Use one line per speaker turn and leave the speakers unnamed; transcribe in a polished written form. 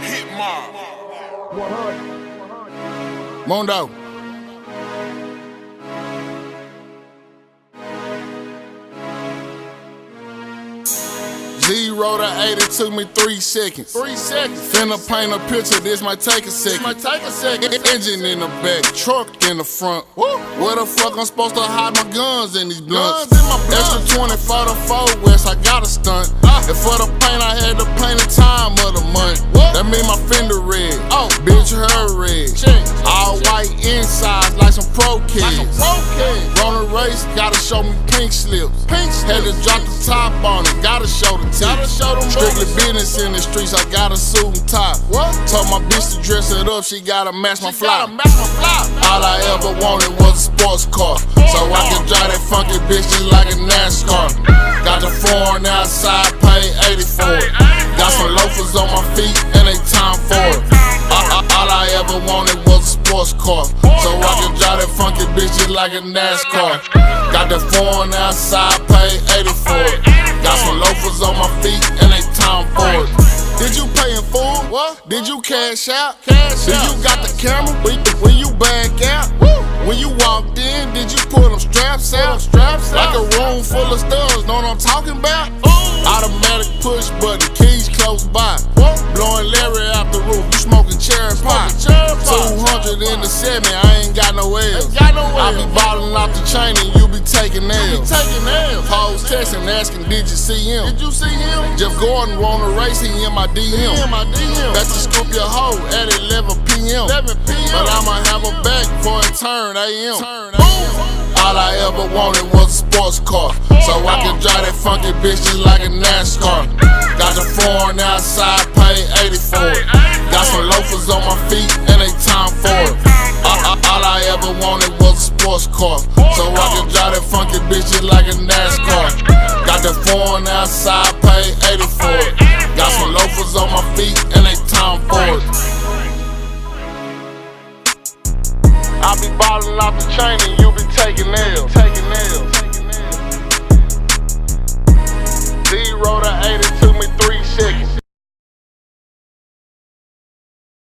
Hit Mob.
100. Mondo. Zero to 80 took me 3 seconds. 3 seconds. Finna paint a picture, this might take a second. Engine in the back, truck in the front. Woo. Where the fuck I'm supposed to hide my guns in these blunts? Extra 20 for the 4 West, I got a stunt. And for the paint, I had to paint the time of the month. That mean my fender red. Oh, bitch, her red. All white insides like some pro kids. Run a race, gotta show me pink slips. Had to drop the top on it, gotta show the tips. Strictly business in the streets, I gotta suit and tie. Told my bitch to dress it up, she gotta match my fly. All I ever wanted was a sports car, so I can drive that funky bitch just like a NASCAR. Got the foreign outside, paid 80 for it. Got some loafers on my feet, and they time for it. All I ever wanted was a sports car, so I can drive that funky bitch just like a NASCAR. Got the foreign outside, paid 80 for it. Got some loafers on my feet, and they time for it. Did you pay in full? What? Did you cash out? Did you got the camera when you back out? When you walked in, did you pull them straps out? Like a room full of studs, know what I'm talking about? Automatic push button, keys close by. Blowing Larry out the roof, you smoking cherry pie. 200 in the 7, I ain't got no L's. I be ballin' off the chain and you be taking L's. Hoes texting asking, did you see him? Jeff Gordon want a race, he in my DM. Best to scoop your hoe at 11 p.m. But I'ma have her back for a turn AM. All I ever wanted was a sports car, so I can drive that funky bitch just like a NASCAR. Got the foreign outside, paid 80 for it. Got some loafers on my feet, and they time for it. All I ever wanted was a sports car, so I can drive that funky bitch just like a NASCAR. Got the foreign outside, paid 80 for it. Got some loafers on my feet, and they time for it. I be ballin' off the chain and